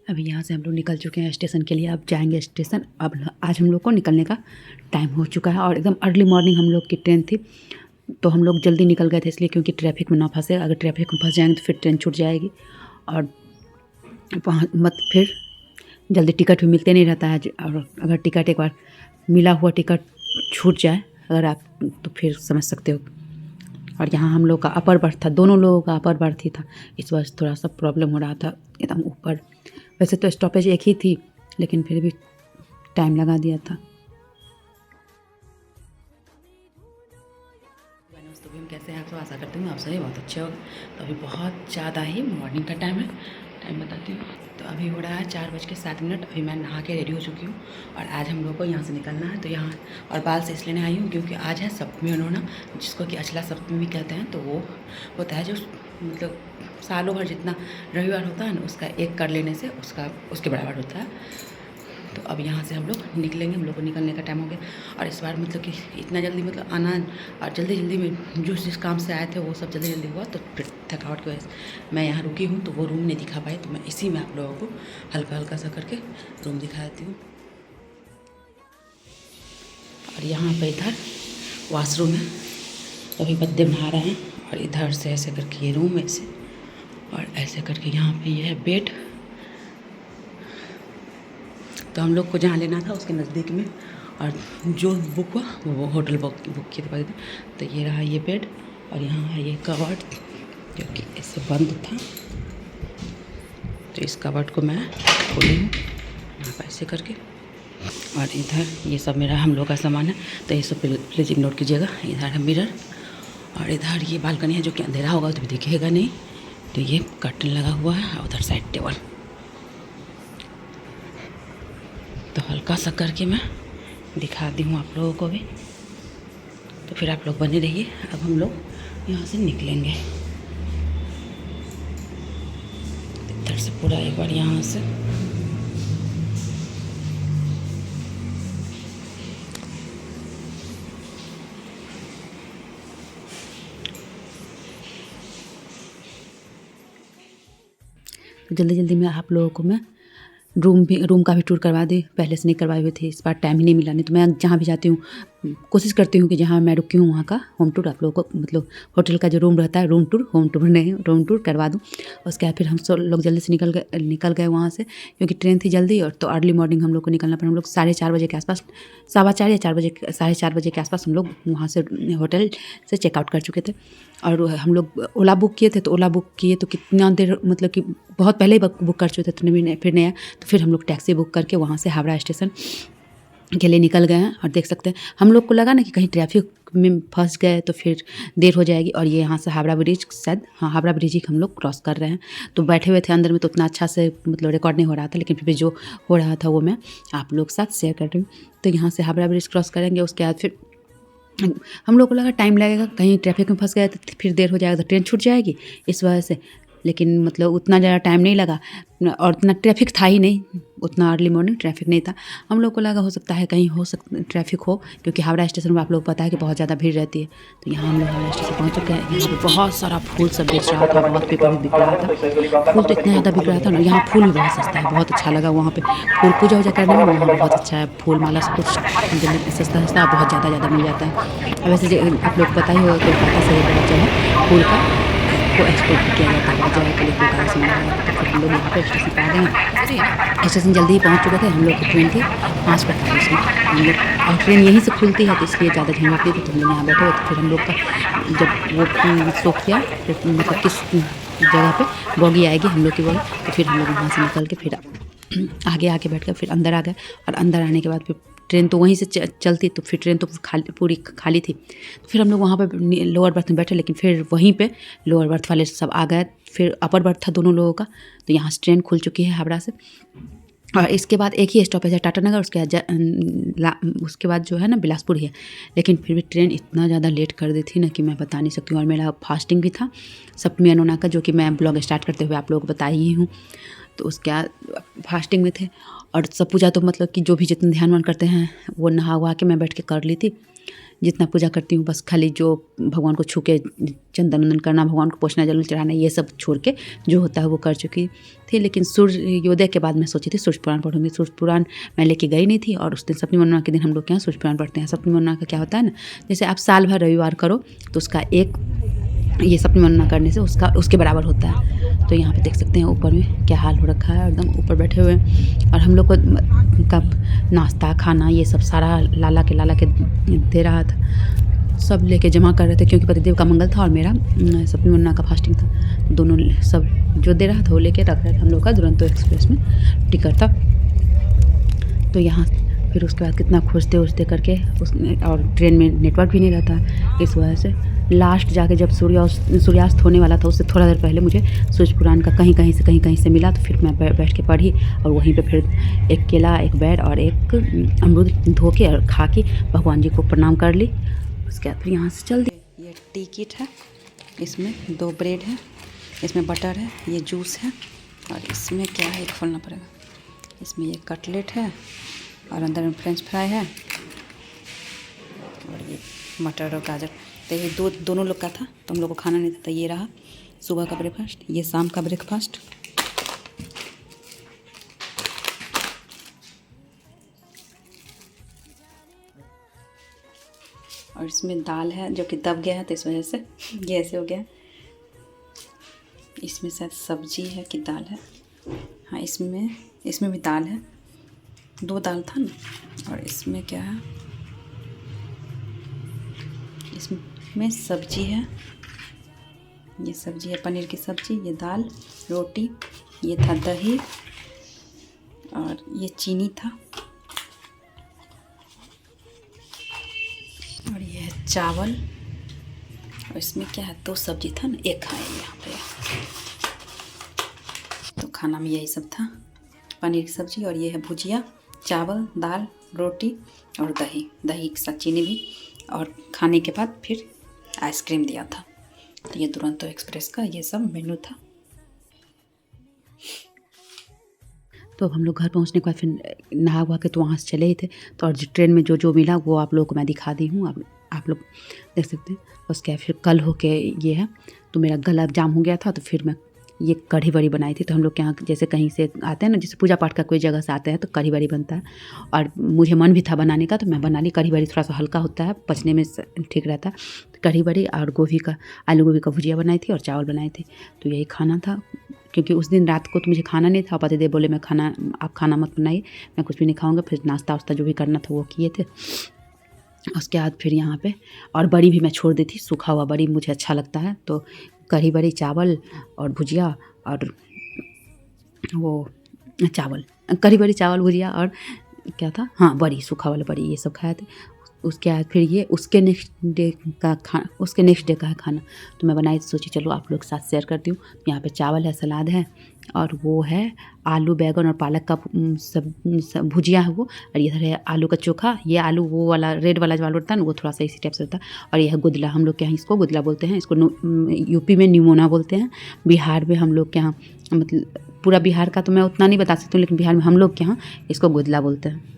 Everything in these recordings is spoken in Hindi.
अभी यहाँ से हम लोग निकल चुके हैं स्टेशन के लिए। अब जाएंगे स्टेशन। अब आज हम लोग को निकलने का टाइम हो चुका है और एकदम अर्ली मॉर्निंग हम लोग की ट्रेन थी, तो हम लोग जल्दी निकल गए थे इसलिए, क्योंकि ट्रैफिक में ना फंसे। अगर ट्रैफिक में फंस जाएंगे तो फिर ट्रेन छूट जाएगी और मत फिर जल्दी टिकट भी मिलते नहीं रहता है। और अगर टिकट एक बार मिला हुआ टिकट छूट जाए अगर आप, तो फिर समझ सकते हो। और यहाँ हम लोग का अपर बर्थ था, दोनों लोगों का अपर बर्थ ही था, इस वजह से थोड़ा सा प्रॉब्लम हो रहा था एकदम ऊपर। वैसे तो स्टॉपेज एक ही थी लेकिन फिर भी टाइम लगा दिया था। तो भी कैसे हैं आप सब, आशा करती हूँ आप सभी बहुत अच्छे हो। तो अभी बहुत ज़्यादा ही मॉर्निंग का टाइम है, टाइम बताती हूँ। तो अभी हो रहा है 4:07। अभी मैं नहा के रेडी हो चुकी हूँ और आज हम लोग को यहाँ से निकलना है। तो यहाँ और बाल से इसलिए आई हूँ क्योंकि आज है सप्तमी उन्होंने, जिसको कि अचला सप्तमी भी कहते हैं। तो वो होता है जो मतलब सालों भर जितना रविवार होता है ना, उसका एक कर लेने से उसके बराबर होता है। तो अब यहाँ से हम लोग निकलेंगे, हम लोग को निकलने का टाइम हो गया। और इस बार मतलब कि इतना जल्दी मतलब आना और जल्दी जल्दी में जिस काम से आए थे वो सब जल्दी जल्दी हुआ, तो फिर थकावट की वजह से मैं यहाँ रुकी हूँ। तो वो रूम नहीं दिखा पाई, तो मैं इसी में आप लोगों को हल्का हल्का सा करके रूम दिखा देती हूँ। और यहाँ पर इधर वॉशरूम है, तो अभी बच्चे नहा रहे हैं। और इधर से ऐसे करके ये रूम ऐसे, और ऐसे करके यहाँ पे ये है बेड। तो हम लोग को जहाँ लेना था उसके नज़दीक में, और जो बुक हुआ वो होटल बुक किए थे। तो ये रहा ये बेड, और यहाँ है ये कबर्ड जो कि इससे बंद था। तो इस कबर्ड को मैं खोली हूँ यहाँ पर ऐसे करके। और इधर ये सब मेरा हम लोग का सामान है, तो ये सब प्लीज़ इग्नोर कीजिएगा। इधर है मिरर, और इधर ये बालकनी है जो कि अंधेरा होगा तो भी दिखेगा नहीं। तो ये कर्टन लगा हुआ है, और उधर साइड टेबल। तो हल्का सा करके मैं दिखा दी हूँ आप लोगों को भी, तो फिर आप लोग बने रहिए। अब हम लोग यहाँ से निकलेंगे। इधर से पूरा एक बार यहाँ से जल्दी जल्दी में आप लोगों को मैं रूम का भी टूर करवा दी। पहले से नहीं करवाई हुई थी, इस बार टाइम ही नहीं मिला। नहीं तो मैं जहाँ भी जाती हूँ कोशिश करती हूँ कि जहाँ मैं रुकी हूँ वहाँ का होम टूर आप लोगों को, मतलब होटल का जो रूम रहता है, होम टूर नहीं, रूम टूर करवा दूँ। उसके बाद फिर हम सब लोग जल्दी से निकल गए वहाँ से, क्योंकि ट्रेन थी जल्दी। और तो अर्ली मॉर्निंग हम लोग को निकलना पड़ा। हम लोग 4:30 बजे के आसपास, 4:15 या 4 बजे, 4:30 बजे के आसपास हम लोग वहाँ से होटल से चेकआउट कर चुके थे। और हम लोग ओला बुक किए थे, तो ओला बुक किए तो कितना देर मतलब कि बहुत पहले ही बुक कर चुके थे, तो फिर नहीं आया। तो फिर हम लोग टैक्सी बुक करके वहाँ से हावड़ा स्टेशन के लिए निकल गए हैं। और देख सकते हैं हम लोग को लगा ना कि कहीं ट्रैफिक में फंस गए तो फिर देर हो जाएगी। और ये यहाँ से हावड़ा ब्रिज, शायद हाँ हावड़ा ब्रिज ही हम लोग क्रॉस कर रहे हैं। तो बैठे हुए थे अंदर में, तो उतना अच्छा से मतलब रिकॉर्ड नहीं हो रहा था, लेकिन फिर भी जो हो रहा था वो मैं आप लोग के साथ शेयर कर रही हूँ। तो यहाँ से हावड़ा ब्रिज क्रॉस करेंगे, उसके बाद फिर हम लोग को लगा टाइम लगेगा, कहीं ट्रैफिक में फंस गया तो फिर देर हो जाएगा, तो ट्रेन छूट जाएगी इस वजह से। लेकिन मतलब उतना ज़्यादा टाइम नहीं लगा, और उतना ट्रैफिक था ही नहीं, उतना अर्ली मॉर्निंग ट्रैफिक नहीं था। हम लोग को लगा हो सकता है कहीं ट्रैफिक हो, क्योंकि हावड़ा स्टेशन में आप लोग पता है कि बहुत ज़्यादा भीड़ रहती है। तो यहाँ हम लोग हावड़ा स्टेशन पहुँच चुके हैं। यहाँ पे बहुत सारा फूल सब बेच रहा था, बहुत पेपर भी बिक रहा था। फूल तो इतना ज़्यादा बिक रहा था ना, यहाँ फूल भी बहुत सस्ता है, बहुत अच्छा लगा वहाँ पर फूल पूजा वूजा करने में। वहाँ बहुत अच्छा है, फूल माला सब कुछ सस्ता बहुत ज़्यादा मिल जाता है। अब वैसे आप लोग पता ही होगा कोलकाता से जो है फूल का को एक्सपोर्ट भी किया जाता है, जो के लिए कोलकाता से मंगाया जाता है। तो फिर हम लोग यहाँ पर स्टेशन पर आ गए हैं। स्टेशन जल्दी ही पहुँच चुके थे। हम लोग की ट्रेन थी 5:45 में। हम लोग, और ट्रेन यहीं से खुलती है तो इसलिए ज़्यादा झंझट नहीं थी। तो हम लोग यहाँ बैठे हुए थे। फिर हम लोग का जब वो शो किया मतलब किस जगह पे बॉगी आएगी हम लोग की बॉगी, तो फिर हम लोग वहाँ से निकल के फिर आगे बैठ कर फिर अंदर आ गए। और अंदर आने के बाद फिर ट्रेन तो वहीं से चलती, तो फिर ट्रेन तो पूरी खाली थी। तो फिर हम लोग वहाँ पर लोअर बर्थ में बैठे, लेकिन फिर वहीं पे लोअर बर्थ वाले सब आ गए। फिर अपर बर्थ था दोनों लोगों का। तो यहाँ से ट्रेन खुल चुकी है हावड़ा से। और इसके बाद एक ही स्टॉपेज है टाटानगर, उसके बाद जो है ना बिलासपुर ही है। लेकिन फिर भी ट्रेन इतना ज़्यादा लेट कर दी थी ना कि मैं बता नहीं सकती हूँ। और मेरा फास्टिंग भी था सप्तमी अनुना का, जो कि मैं ब्लॉग स्टार्ट करते हुए आप लोगों को बताई ही हूँ। तो उसके बाद फास्टिंग में थे। और सब पूजा तो मतलब कि जो भी जितना ध्यान करते हैं वो नहा वहा के मैं बैठ के कर ली थी। जितना पूजा करती हूँ बस खाली जो भगवान को छू के चंदन वंदन करना, भगवान को पोछना जल चढ़ाना, ये सब छोड़ के जो होता है वो कर चुकी थी। लेकिन सूर्योदय के बाद मैं सोची थी सूर्य पुराण पढ़ूंगी। सूर्य पुराण मैं लेके गई नहीं थी। और उस दिन सप्तमी मनोरमा के दिन हम लोग के यहाँ सूर्य पुराण पढ़ते हैं। सप्तमी मनोरमा का क्या होता है ना, जैसे आप साल भर रविवार करो तो उसका एक ये सप्तमी मनोरमा करने से उसके बराबर होता है। तो यहाँ पे देख सकते हैं ऊपर में क्या हाल हो रखा है, एकदम ऊपर बैठे हुए हैं। और हम लोग को कब नाश्ता खाना ये सब सारा लाला के दे रहा था, सब लेके जमा कर रहे थे, क्योंकि पतिदेव का मंगल था और मेरा सप्तमी मनोरमा का फास्टिंग था। दोनों सब जो दे रहा था वो लेके रख रहे थे हम लोग का दुरंतो एक्सप्रेस में टिकट था। तो यहाँ फिर उसके बाद कितना खोजते करके और ट्रेन में नेटवर्क भी नहीं रहता, इस वजह से लास्ट जाके जब सूर्यास्त होने वाला था उससे थोड़ा देर पहले मुझे सूर्य पुराण का कहीं से मिला। तो फिर मैं बैठ के पढ़ी और वहीं पे फिर एक केला, एक बैर और एक अमरूद धो के और खा के भगवान जी को प्रणाम कर ली। उसके बाद फिर यहाँ से चल दी। ये टी किट है, इसमें 2 ब्रेड है, इसमें बटर है, ये जूस है और इसमें क्या है एक खोलना पड़ेगा। इसमें ये कटलेट है और अंदर में फ्रेंच फ्राई है और ये मटर और गाजर। तो ये दोनों लोग का था तो हम लोग को खाना नहीं था। तो ये रहा सुबह का ब्रेकफास्ट, ये शाम का ब्रेकफास्ट। और इसमें दाल है जो कि दब गया है तो इस वजह से ये ऐसे हो गया। इसमें शायद सब्जी है कि दाल है, हाँ इसमें भी दाल है, 2 दाल था ना। और इसमें क्या है, इसमें सब्जी है, ये सब्जी है पनीर की सब्जी, ये दाल, रोटी, ये था दही और ये चीनी था और ये है चावल। और इसमें क्या है 2 सब्जी था ना, एक खाए यहाँ पे। तो खाना में यही सब था, पनीर की सब्जी और ये है भुजिया, चावल, दाल, रोटी और दही के साथ चीनी भी। और खाने के बाद फिर आइसक्रीम दिया था। तो ये दुरंतो एक्सप्रेस का ये सब मेनू था। तो हम लोग घर पहुंचने के बाद फिर नहा हुआ के तो वहाँ से चले ही थे। तो और ट्रेन में जो मिला वो आप लोगों को मैं दिखा दी हूँ, आप लोग देख सकते हैं। उसके फिर कल हो के ये है, तो मेरा गला जाम हो गया था तो फिर मैं ये कढ़ी बड़ी बनाई थी। तो हम लोग के यहाँ जैसे कहीं से आते हैं ना, जैसे पूजा पाठ का कोई जगह से आते हैं तो कढ़ी बड़ी बनता है और मुझे मन भी था बनाने का तो मैं बना ली। कढ़ी बड़ी थोड़ा सा हल्का होता है, पचने में ठीक रहता है। तो कढ़ी बड़ी और आलू गोभी का भुजिया बनाई थी और चावल बनाए थे। तो यही खाना था, क्योंकि उस दिन रात को तो मुझे खाना नहीं था। पतिदेव बोले आप खाना मत बनाइए, मैं कुछ भी नहीं खाऊँगा। फिर नाश्ता वास्ता जो भी करना था वो किए थे। उसके बाद फिर यहाँ पे और बड़ी भी मैं छोड़ दी थी, सूखा हुआ बड़ी मुझे अच्छा लगता है। तो कढ़ी बड़ी, चावल और भुजिया और वो चावल, कढ़ी बड़ी, चावल, भुजिया और क्या था, हाँ बड़ी, सूखा वाला बड़ी, ये सब खाए थे। उसके बाद फिर ये उसके नेक्स्ट डे का है खाना। तो मैं बनाई, सोची चलो आप लोग के साथ शेयर करती हूँ। यहाँ पे चावल है, सलाद है और वो है आलू बैगन और पालक का सब भुजिया है वो। और इधर है आलू का चोखा, ये आलू वो वाला रेड वाला जो आलू होता है ना वो थोड़ा सा इसी टाइप से होता है। और यह है गुदला, हम लोग के यहाँ इसको गुदला बोलते हैं। इसको यूपी में निमोना बोलते हैं, बिहार में हम लोग के यहाँ, मतलब पूरा बिहार का तो मैं उतना नहीं बता सकती हूँ, लेकिन बिहार में हम लोग के यहाँ इसको गुदला बोलते हैं।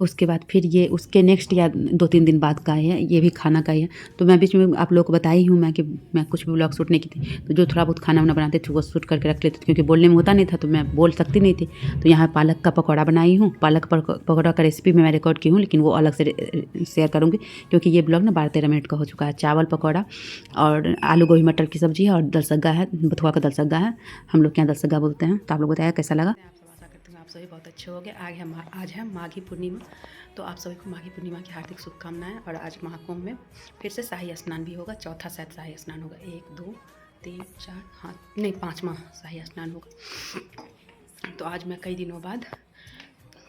उसके बाद फिर ये उसके नेक्स्ट या 2-3 दिन बाद का है, ये भी खाना का ही है। तो मैं बीच में आप लोगों को बताई हूँ मैं कि मैं कुछ भी व्लॉग शूट नहीं की थी। तो जो थोड़ा बहुत खाना वाना बनाते थे वो शूट करके रख लेते थे, क्योंकि बोलने में होता नहीं था तो मैं बोल सकती नहीं थी। तो यहाँ पालक का पकौड़ा बनाई हूँ। पालक पकौड़ा का रेसिपी मैं रिकॉर्ड की हूँ, लेकिन वो अलग से शेयर करूँगी, क्योंकि ये ब्लॉग ना 12-13 मिनट का हो चुका है। चावल, पकौड़ा और आलू गोभी मटर की सब्ज़ी है और दलसग्गा है, बथुआ का दलसग्गा है, हम लोग के यहाँ दलसग्गा बोलते हैं। तो आप लोग बताया कैसा लगा। आप सभी बहुत अच्छे हो गए। आज है माघी पूर्णिमा, तो आप सभी को माघी पूर्णिमा की हार्दिक शुभकामनाएं। और आज महाकुंभ में फिर से शाही स्नान भी होगा, चौथा शायद शाही स्नान होगा, 1 2 3 4 हाँ नहीं 5वां शाही स्नान होगा। तो आज मैं कई दिनों बाद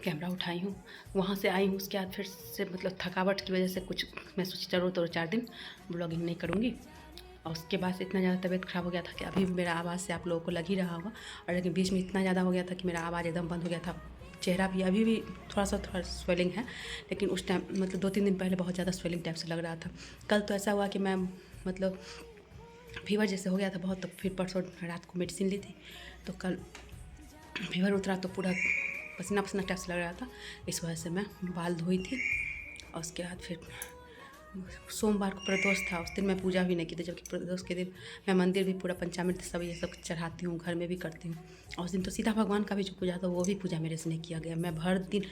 कैमरा उठाई हूँ, वहाँ से आई हूँ। उसके बाद फिर से मतलब थकावट की वजह से कुछ मैं सोची चलो तो 4 दिन ब्लॉगिंग नहीं करूँगी। और उसके बाद से इतना ज़्यादा तबीयत ख़राब हो गया था कि अभी मेरा आवाज़ से आप लोगों को लग ही रहा होगा। और लेकिन बीच में इतना ज़्यादा हो गया था कि मेरा आवाज़ एकदम बंद हो गया था। चेहरा भी अभी भी थोड़ा स्वेलिंग है, लेकिन उस टाइम मतलब 2-3 दिन पहले बहुत ज़्यादा स्वेलिंग टाइप से लग रहा था। कल तो ऐसा हुआ कि मैं मतलब फीवर जैसे हो गया था बहुत। तो फिर परसों रात को मेडिसिन ली थी, तो कल फीवर उतरा तो पूरा पसीना टाइप से लग रहा था। इस वजह से मैं बाल धोई थी और उसके बाद फिर सोमवार को प्रदोष था, उस दिन मैं पूजा भी नहीं की थी, जबकि प्रदोष के दिन मैं मंदिर भी पूरा पंचामृत सब ये सब चढ़ाती हूँ, घर में भी करती हूँ। और उस दिन तो सीता भगवान का भी जो पूजा था वो भी पूजा मेरे से नहीं किया गया। मैं भर दिन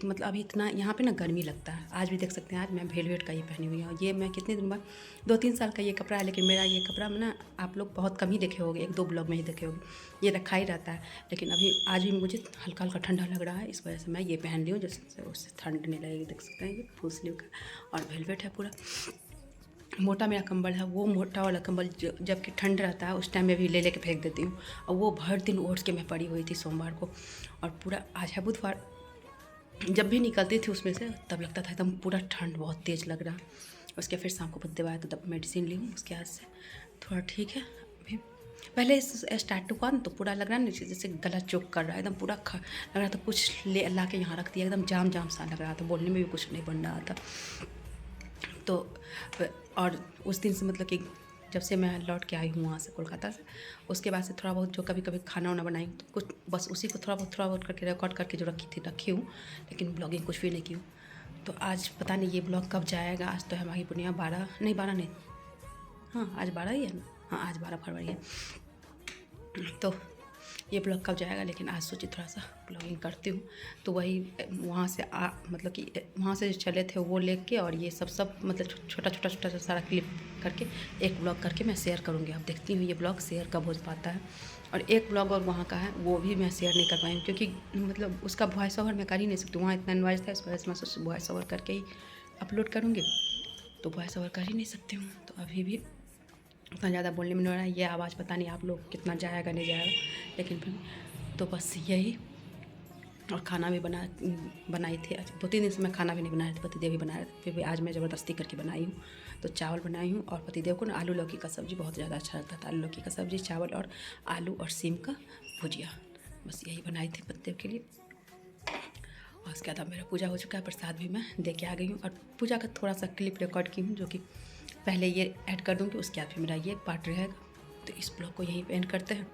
मतलब अभी इतना यहाँ पे ना गर्मी लगता है। आज भी देख सकते हैं, आज मैं वेलवेट का ये पहनी हुई हूँ। ये मैं कितने दिन बाद 2-3 साल का ये कपड़ा है, लेकिन मेरा ये कपड़ा ना आप लोग बहुत कम ही देखे होंगे, 1-2 ब्लॉग में ही देखे होंगे। ये रखा ही रहता है, लेकिन अभी आज भी मुझे हल्का हल्का ठंडा लग रहा है, इस वजह से मैं ये पहन ली हूँ, जिससे उससे ठंड नहीं लगेगी। देख सकते हैं ये फुल स्लीव का और वेलवेट है पूरा। मोटा मेरा कंबल है, वो मोटा वाला कंबल जबकि ठंड रहता है उस टाइम में भी ले लेके फेंक देती हूँ, और वो भर दिन ओढ़ के मैं पड़ी हुई थी सोमवार को। और पूरा आज है बुधवार, जब भी निकलती थी उसमें से तब लगता था एकदम पूरा ठंड बहुत तेज़ लग रहा। उसके फिर शाम को बुधवार आया तो तब मेडिसिन ली हूँ, उसके बाद से थोड़ा ठीक है अभी। पहले स्टार्ट हुआ ना तो पूरा लग रहा है ना जैसे गला चोक कर रहा है, एकदम पूरा लग रहा था कुछ ले ला के यहाँ रख दिया, एकदम जाम जाम सा लग रहा था, बोलने में भी कुछ नहीं बन रहा था। तो और उस दिन से मतलब कि जब से मैं लौट के आई हूँ वहाँ से कोलकाता से, उसके बाद से थोड़ा बहुत जो कभी कभी खाना वाना बनाई हूँ तो कुछ बस उसी को थोड़ा बहुत करके रिकॉर्ड करके जो रखी हूँ, लेकिन ब्लॉगिंग कुछ भी नहीं की हूँ। तो आज पता नहीं ये ब्लॉग कब जाएगा। आज तो है माघी पूर्णिमा, 12 नहीं, हाँ आज 12 ही है ना, हाँ आज 12 फरवरी है। तो ये ब्लॉग कब जाएगा, लेकिन आज सोची थोड़ा सा ब्लॉगिंग करती हूँ। तो वही वहाँ से मतलब कि वहाँ से जो चले थे वो लेके और ये सब मतलब छोटा सारा क्लिप करके एक ब्लॉग करके मैं शेयर करूँगी। अब देखती हूँ ये ब्लॉग शेयर कब हो पाता है। और एक ब्लॉग और वहाँ का है वो भी मैं शेयर नहीं कर पाई हूँ, क्योंकि मतलब उसका वॉइस ओवर मैं कर ही नहीं सकती, वहाँ इतना नॉइज़ था, इस वजह से मैं सोची वॉइस ओवर करके ही अपलोड करूँगी। तो वॉइस ओवर कर ही नहीं सकती हूँ, तो अभी भी उतना ज़्यादा बोलने में नहीं हो रहा है। ये आवाज़ पता नहीं आप लोग कितना जाएगा नहीं जाएगा, लेकिन फिर तो बस यही। और खाना भी बनाई थी आज, 2-3 दिन से मैं खाना भी नहीं बना रही थी, पतिदेव भी बना रहे थे, फिर भी आज मैं ज़बरदस्ती करके बनाई हूँ। तो चावल बनाई हूँ और पतिदेव को ना आलू लौकी का सब्ज़ी बहुत ज़्यादा अच्छा लगता था, आलू लौकी का सब्ज़ी, चावल और आलू और सीम का भुजिया, बस यही बनाई थी पतिदेव के लिए। और उसके बाद मेरा पूजा हो चुका है, प्रसाद भी मैं दे के आ गई हूँ। और पूजा का थोड़ा सा क्लिप रिकॉर्ड की हूँ, जो कि पहले ये ऐड कर दूँगी, उसके बाद फिर मेरा ये पार्ट रहेगा। तो इस ब्लॉग को यहीं पे एंड करते हैं।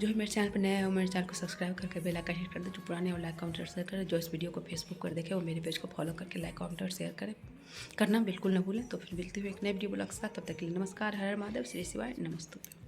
जो मेरे चैनल पर नया है वो मेरे चैनल को सब्सक्राइब करके बेल आइकन हिट कर दे, जो पुराने और लाइक कमेंट और शेयर करें। जो इस वीडियो को फेसबुक पर देखे वो मेरे पेज को फॉलो करके लाइक कमेंट और शेयर करें, करना बिल्कुल ना भूलें। तो फिर मिलते हुए एक नए वीडियो ब्लॉग के साथ, तब तक के लिए नमस्कार, हर हर महादेव, श्री शिवाय, नमस्ते।